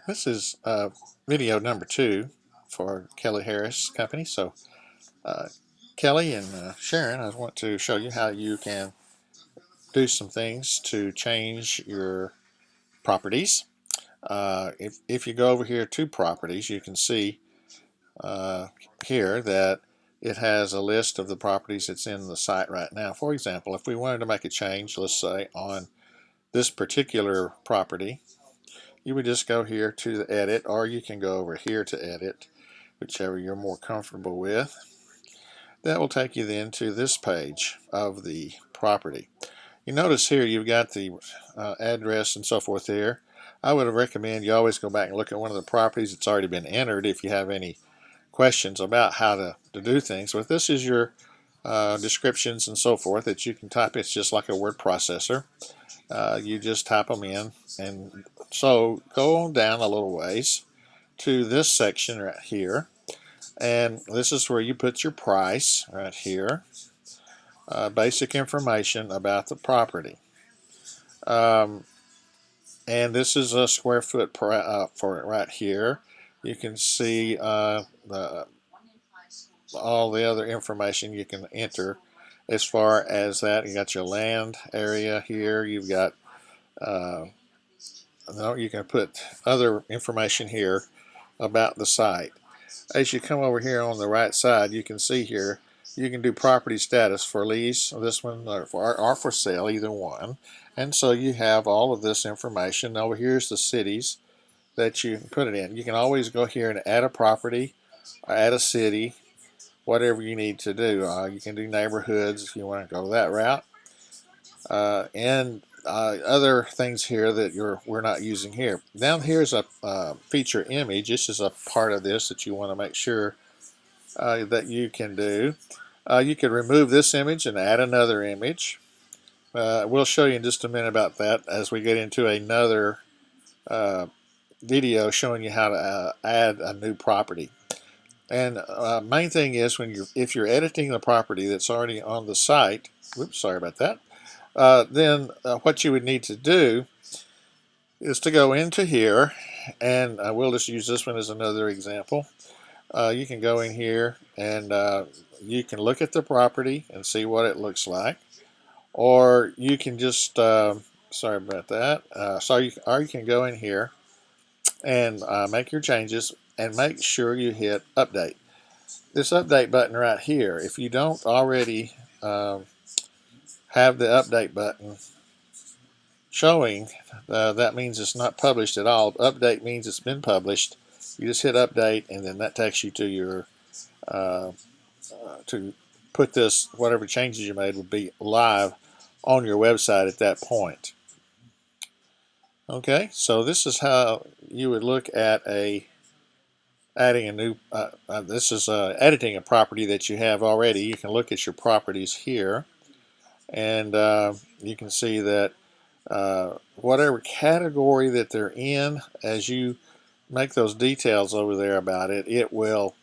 This is video number 2 for Kelly Harris Company. So, uh, Kelly and Sharon, I want to show you how you can do some things to change your properties. If you go over here to properties, you can see uh, here that it has a list of the properties that's in the site right now. For example, if we wanted to make a change, let's say on this particular property, you would just go here to the edit, or you can go over here to edit, whichever you're more comfortable with. That will take you then to this page of the property. You notice here you've got the address and so forth there. I would recommend you always go back and look at one of the properties that's already been entered if you have any questions about how to do things. But this is your descriptions and so forth that you can type. It's just like a word processor. You just type them in. And so go on down a little ways to this section right here. And this is where you put your price right here. Basic information about the property. Um, and this is a square foot for it right here. You can see all the other information you can enter as far as that. You got your land area here. You've got no, you can put other information here about the site. As you come over here on the right side, you can see here you can do property status for lease, this one, or for sale, either one. And so you have all of this information. Over here's the cities that you can put it in. You can always go here and add a property, or add a city, whatever you need to do. You can do neighborhoods if you want to go that route. And other things here that we're not using here. Down here's a feature image. This is a part of this that you want to make sure that you can do. You can remove this image and add another image. We'll show you in just a minute about that as we get into another video showing you how to add a new property. And main thing is if you're editing the property that's already on the site, whoops, sorry about that. Then what you would need to do is to go into here, and we'll just use this one as another example. You can go in here and you can look at the property and see what it looks like, or you can just sorry about that. Or you can go in here and make your changes and make sure you hit update. This update button right here, if you don't already have the update button showing, that means it's not published at all. Update means it's been published. You just hit update, and then that takes you to your uh, to put this, whatever changes you made would be live on your website at that point. Okay, so this is how you would look at adding a new. This is editing a property that you have already. You can look at your properties here, and you can see that whatever category that they're in, as you make those details over there about it, it will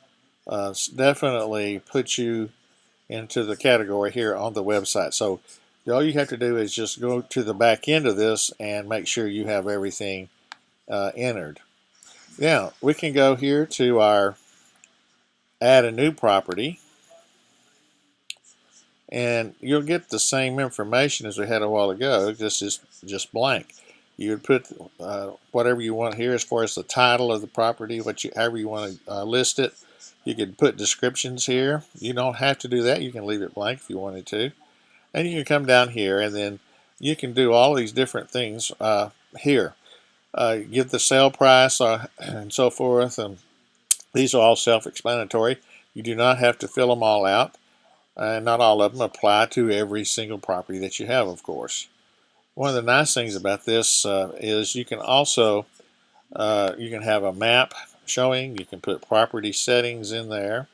definitely put you into the category here on the website. So all you have to do is just go to the back end of this and make sure you have everything entered. Now we can go here to our add a new property, and you'll get the same information as we had a while ago. This is just blank. You would put whatever you want here as far as the title of the property, however you want to list it. You could put descriptions here. You don't have to do that. You can leave it blank if you wanted to. And you can come down here, and then you can do all these different things here. Give the sale price and so forth. And these are all self-explanatory. You do not have to fill them all out. Not all of them apply to every single property that you have, of course. One of the nice things about this is you can also you can have a map showing. You can put property settings in there,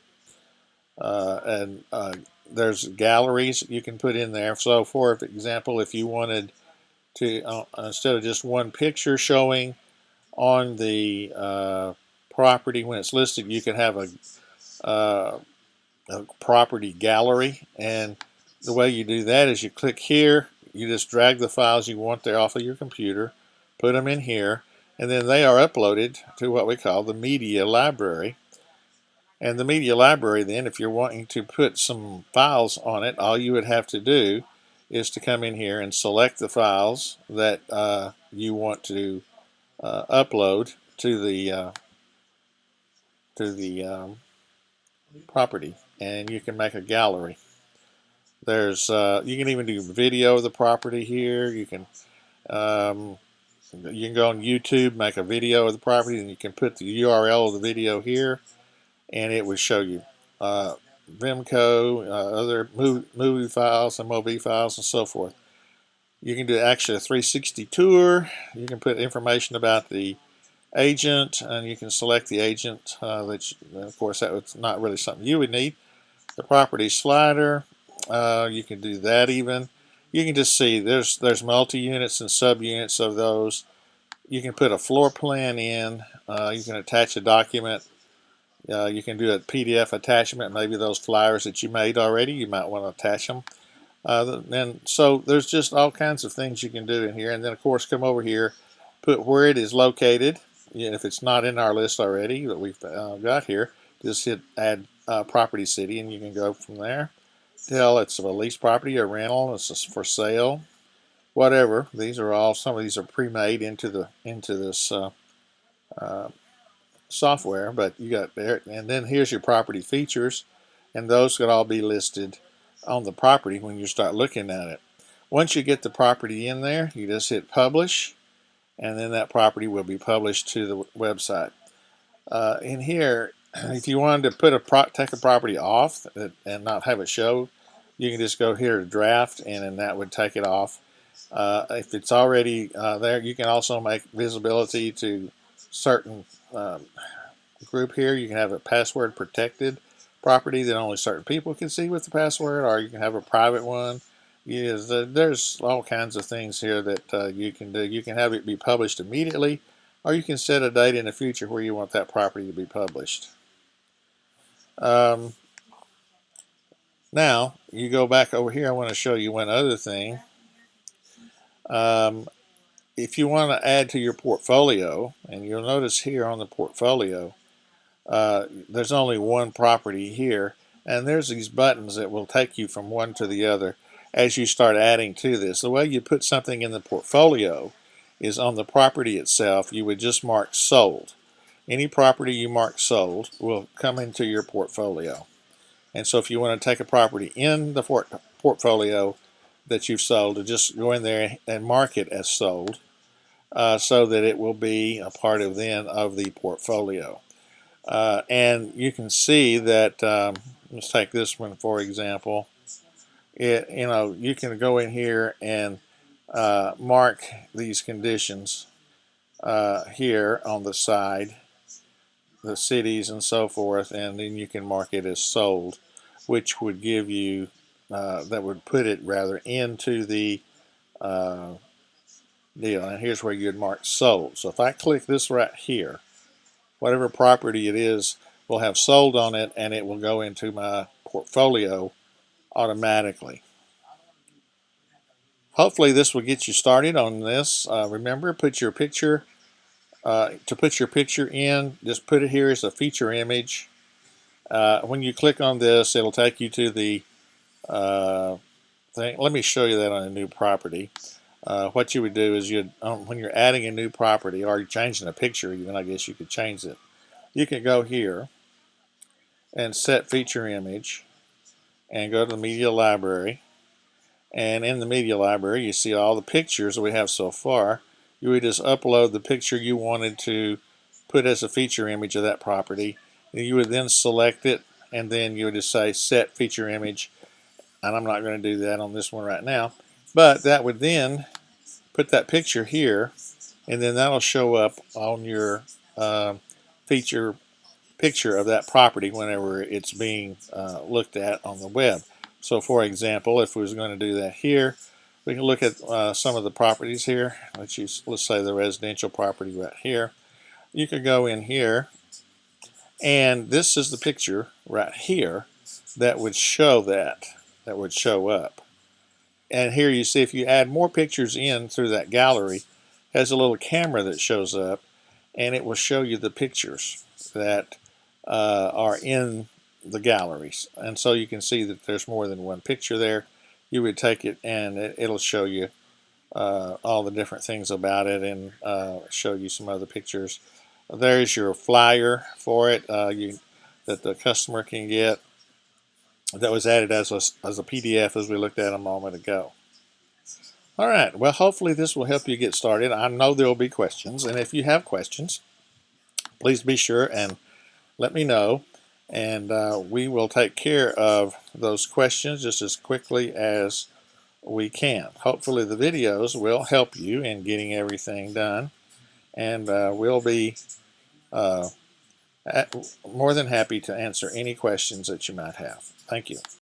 and there's galleries you can put in there. So, for example, if you wanted to, instead of just one picture showing on the property when it's listed, you can have a property gallery. And the way you do that is you click here, you just drag the files you want there off of your computer, put them in here, and then they are uploaded to what we call the media library. And the media library, then, if you're wanting to put some files on it, all you would have to do is to come in here and select the files that you want to upload to the property, and you can make a gallery. There's you can even do video of the property here. Um, you can go on YouTube, make a video of the property, and you can put the URL of the video here, and it would show you Vimeo, other movie files, MOV files, and so forth. You can do actually a 360 tour. You can put information about the agent, and you can select the agent. Of course, that was not really something you would need. The property slider, you can do that even. You can just see there's multi-units and sub-units of those. You can put a floor plan in. You can attach a document. You can do a PDF attachment, maybe those flyers that you made already, you might want to attach them. And so there's just all kinds of things you can do in here. And then, of course, come over here, put where it is located. If it's not in our list already that we've got here, just hit add property city, and you can go from there. Tell it's a lease property, a rental, it's for sale, whatever. These are all, some of these are pre-made into this software, but you got there, and then here's your property features, and those could all be listed on the property when you start looking at it. Once you get the property in there, you just hit publish, and then that property will be published to the website. In here, if you wanted to put take a property off and not have it show, you can just go here to draft, and then that would take it off. If it's already there, you can also make visibility to certain group here. You can have a password protected property that only certain people can see with the password, or you can have a private one. There's all kinds of things here that you can do. You can have it be published immediately, or you can set a date in the future where you want that property to be published. Now, you go back over here, I want to show you one other thing. If you want to add to your portfolio, and you'll notice here on the portfolio, there's only one property here, and there's these buttons that will take you from one to the other as you start adding to this. The way you put something in the portfolio is on the property itself, you would just mark sold. Any property you mark sold will come into your portfolio. And so if you want to take a property in the portfolio that you've sold, to just go in there and mark it as sold, so that it will be a part of the portfolio. And you can see that, let's take this one for example. You can go in here and mark these conditions here on the side, the cities and so forth, and then you can mark it as sold, which would give you, that would put it rather into the deal. And here's where you'd mark sold. So if I click this right here, whatever property it is will have sold on it, and it will go into my portfolio automatically. Hopefully this will get you started on this. Remember, put your picture to put your picture in, just put it here as a feature image. When you click on this, it'll take you to the thing. Let me show you that on a new property. What you would do is when you're adding a new property, or you're changing a picture even, I guess you could change it. You can go here and set feature image and go to the media library, and in the media library you see all the pictures that we have so far. You would just upload the picture you wanted to put as a feature image of that property, and you would then select it, and then you would just say set feature image, and I'm not going to do that on this one right now, but that would then put that picture here, and then that'll show up on your feature picture of that property whenever it's being looked at on the web. So for example, if we was going to do that here, we can look at some of the properties here. Let's say the residential property right here. You could go in here, and this is the picture right here that would show that would show up. And here you see if you add more pictures in through that gallery, has a little camera that shows up, and it will show you the pictures that are in the galleries. And so you can see that there's more than one picture there. You would take it and it'll show you all the different things about it, and show you some other pictures. There's your flyer for it that the customer can get, that was added as a PDF as we looked at a moment ago. All right, well, hopefully this will help you get started. I know there will be questions, and if you have questions, please be sure and let me know, and we will take care of those questions just as quickly as we can. Hopefully the videos will help you in getting everything done, and we'll be more than happy to answer any questions that you might have. Thank you.